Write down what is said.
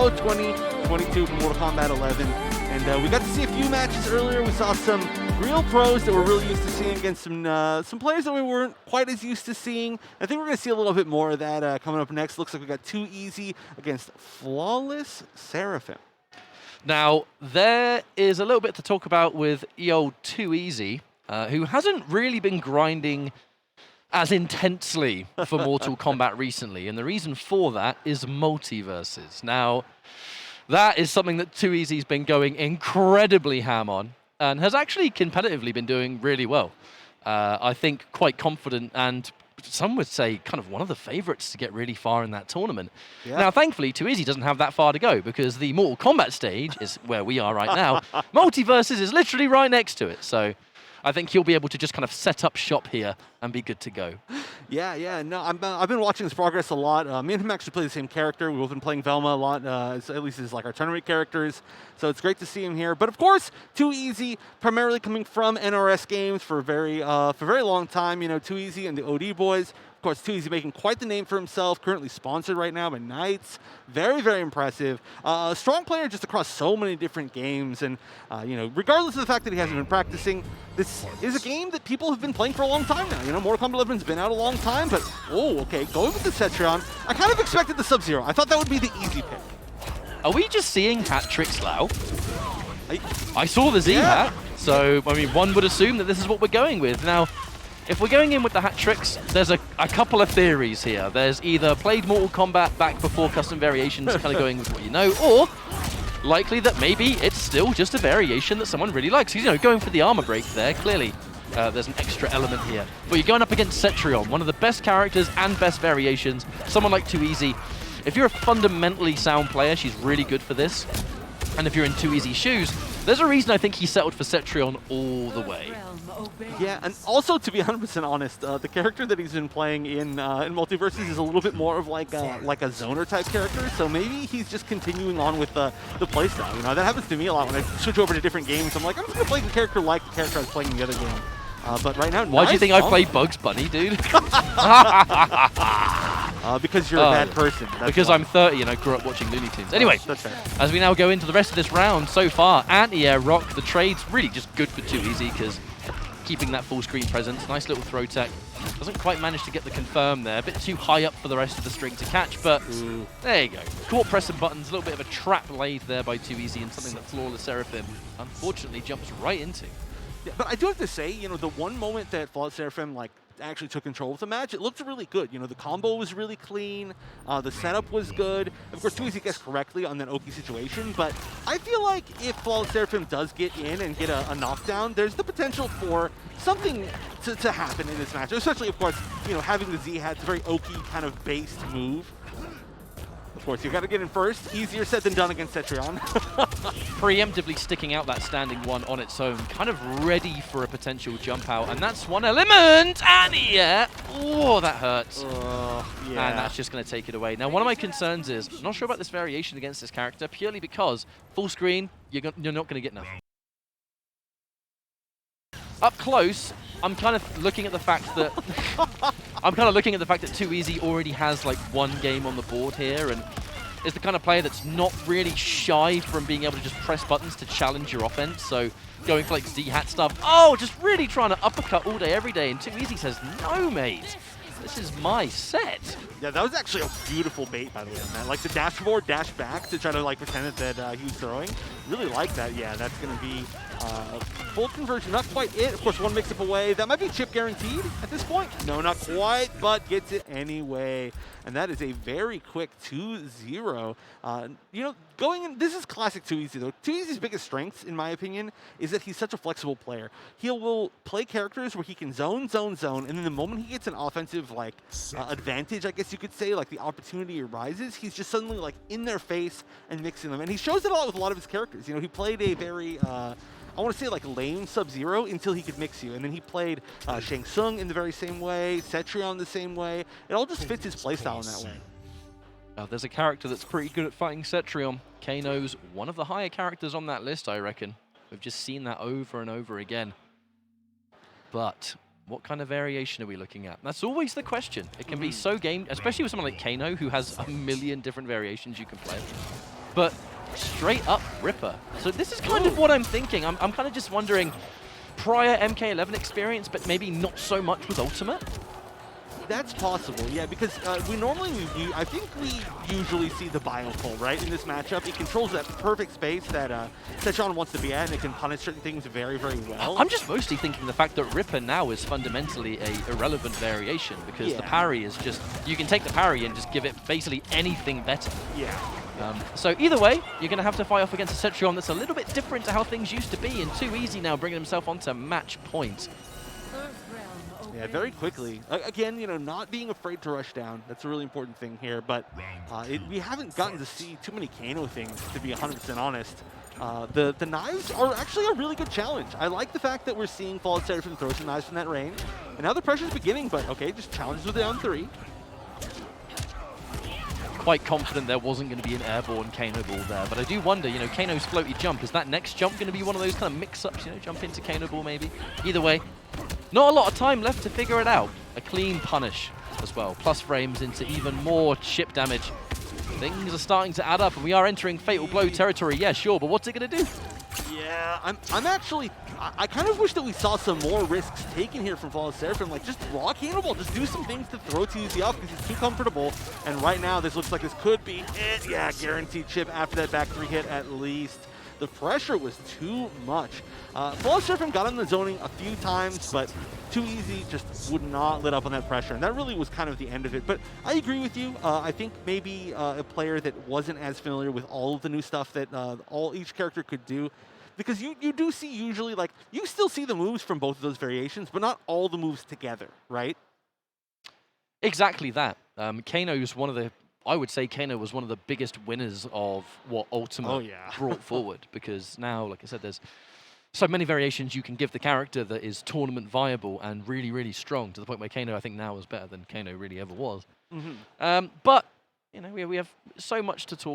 Halo 2022 from Mortal Kombat 11. And we got to see a few matches earlier. We saw some real pros that we're really used to seeing against some players that we weren't quite as used to seeing. I think we're going to see a little bit more of that coming up next. Looks like we got Too Easy against Flawlesserafim. Now, there is a little bit to talk about with old Too Easy, who hasn't really been grinding as intensely for Mortal Kombat recently. And the reason for that is multiverses. Now, that is something that Too Easy's been going incredibly ham on and has actually competitively been doing really well. I think quite confident, and some would say kind of one of the favorites to get really far in that tournament. Yeah. Now, thankfully, Too Easy doesn't have that far to go because the Mortal Kombat stage is where we are right now. Multiverses is literally right next to it. So I think he'll be able to just kind of set up shop here and be good to go. Yeah. No, I've been watching his progress a lot. Me and him actually play the same character. We've been playing Velma a lot, at least as like our tournament characters. So it's great to see him here. But of course, Too Easy, primarily coming from NRS games for a very long time. You know, Too Easy and the OD boys. Of course, Too Easy making quite the name for himself, currently sponsored right now by Knights. Very, very impressive. A strong player just across so many different games. And, you know, regardless of the fact that he hasn't been practicing, this is a game that people have been playing for a long time now. You know, Mortal Kombat 11's been out a long time, but, okay, going with the Cetrion. I kind of expected the Sub-Zero. I thought that would be the easy pick. Are we just seeing hat tricks, Lau? I saw the Z hat, so, I mean, one would assume that this is what we're going with. Now, if we're going in with the hat tricks, there's a couple of theories here. There's either played Mortal Kombat back before custom variations, kind of going with what you know, or likely that maybe it's still just a variation that someone really likes. You know, going for the armor break there, clearly there's an extra element here. But you're going up against Cetrion, one of the best characters and best variations. Someone like Too Easy. If you're a fundamentally sound player, she's really good for this. And if you're in Too Easy's shoes, there's a reason I think he settled for Cetrion all the way. Yeah, and also, to be 100% honest, the character that he's been playing in Multiverses is a little bit more of like a zoner type character, so maybe he's just continuing on with the playstyle. You know, that happens to me a lot when I switch over to different games. I'm like, I'm just going to play the character like the character I was playing in the other game. But right now, why do you think I play Bugs Bunny, dude? Because you're a bad person. Because I'm 30 and I grew up watching Looney Tunes. Anyway, that's fair. As we now go into the rest of this round, so far, anti-air rock, the trade's really just good for Too Easy because keeping that full screen presence, nice little throw tech. Doesn't quite manage to get the confirm there, a bit too high up for the rest of the string to catch, but there you go. Caught pressing buttons, a little bit of a trap laid there by Too Easy and something that Flawlesserafim unfortunately jumps right into. Yeah, but I do have to say, you know, the one moment that Flawlesserafim like actually took control of the match, it looked really good. You know, the combo was really clean, the setup was good. Of course, Too Easy guessed correctly on that Oki situation, but I feel like if Flawlesserafim does get in and get a knockdown, there's the potential for something to happen in this match, especially, of course, you know, having the Z-hat, it's a very Oki kind of based move. Of course, you got to get in first. Easier said than done against Cetrion. Preemptively sticking out that standing one on its own, kind of ready for a potential jump out, and that's one element, and yeah, oh, that hurts. Yeah. And that's just going to take it away. Now, one of my concerns is, I'm not sure about this variation against this character, purely because full screen, you're not going to get enough. Up close, I'm kind of looking at the fact that Too Easy already has like one game on the board here, and is the kind of player that's not really shy from being able to just press buttons to challenge your offense. So going for like Z-hat stuff, just really trying to uppercut all day, every day. And Too Easy says, no, mate, this is my set. Yeah, that was actually a beautiful bait, by the way, man. Like the dash forward, dash back to try to like pretend that he was throwing. Really like that. Yeah, that's going to be full conversion. Not quite it. Of course, one mix-up away. That might be chip guaranteed at this point. No, not quite, but gets it anyway. And that is a very quick 2-0. You know, going in, this is classic Too Easy, though. Too Easy's biggest strength, in my opinion, is that he's such a flexible player. He will play characters where he can zone, and then the moment he gets an offensive, like, advantage, I guess you could say, like the opportunity arises, he's just suddenly, like, in their face and mixing them. And he shows it a lot with a lot of his characters. You know, he played a very, I want to say like lame Sub-Zero until he could mix you. And then he played Shang Tsung in the very same way, Cetrion the same way. It all just fits his playstyle in that way. There's a character that's pretty good at fighting Cetrion. Kano's one of the higher characters on that list, I reckon. We've just seen that over and over again. But What kind of variation are we looking at? That's always the question. It can be so game, especially with someone like Kano, who has a million different variations you can play. But straight up Ripper. So this is kind of what I'm thinking. I'm kind of just wondering, prior MK11 experience, but maybe not so much with Ultimate? That's possible, yeah, because I think we usually see the bio pull, right, in this matchup. It controls that perfect space that Sechon wants to be at, and it can punish certain things very, very well. I'm just mostly thinking the fact that Ripper now is fundamentally a irrelevant variation, because the parry is just, you can take the parry and just give it basically anything better. Yeah. So either way, you're going to have to fight off against a Cetrion that's a little bit different to how things used to be, and Too Easy now bringing himself onto match point. Yeah, very quickly. Again, you know, not being afraid to rush down. That's a really important thing here. But we haven't gotten to see too many Kano things, to be 100% honest. The knives are actually a really good challenge. I like the fact that we're seeing Flawlesserafim throw some knives from that range. And now the pressure's beginning, but okay, just challenges with down 3. Quite confident there wasn't going to be an airborne Kano ball there, but I do wonder, you know, Kano's floaty jump, is that next jump going to be one of those kind of mix-ups, you know, jump into Kano ball maybe? Either way, not a lot of time left to figure it out. A clean punish as well, plus frames into even more chip damage. Things are starting to add up, and we are entering Fatal Blow territory. Yeah, sure, but what's it going to do? Yeah, I'm actually, I kind of wish that we saw some more risks taken here from Flawlesserafim. Like, just block Hannibal, just do some things to throw Too Easy off because he's too comfortable. And right now, this looks like this could be it. Yeah, guaranteed chip after that back 3 hit at least. The pressure was too much. Flawlesserafim got in the zoning a few times, but Too Easy just would not let up on that pressure. And that really was kind of the end of it. But I agree with you. I think maybe a player that wasn't as familiar with all of the new stuff that each character could do, because you do see usually, like, you still see the moves from both of those variations, but not all the moves together, right? Exactly that. Kano's one of the, I would say Kano was one of the biggest winners of what Ultimate brought forward, because now, like I said, there's so many variations you can give the character that is tournament viable and really, really strong, to the point where Kano, I think, now is better than Kano really ever was. But, you know, we have so much to talk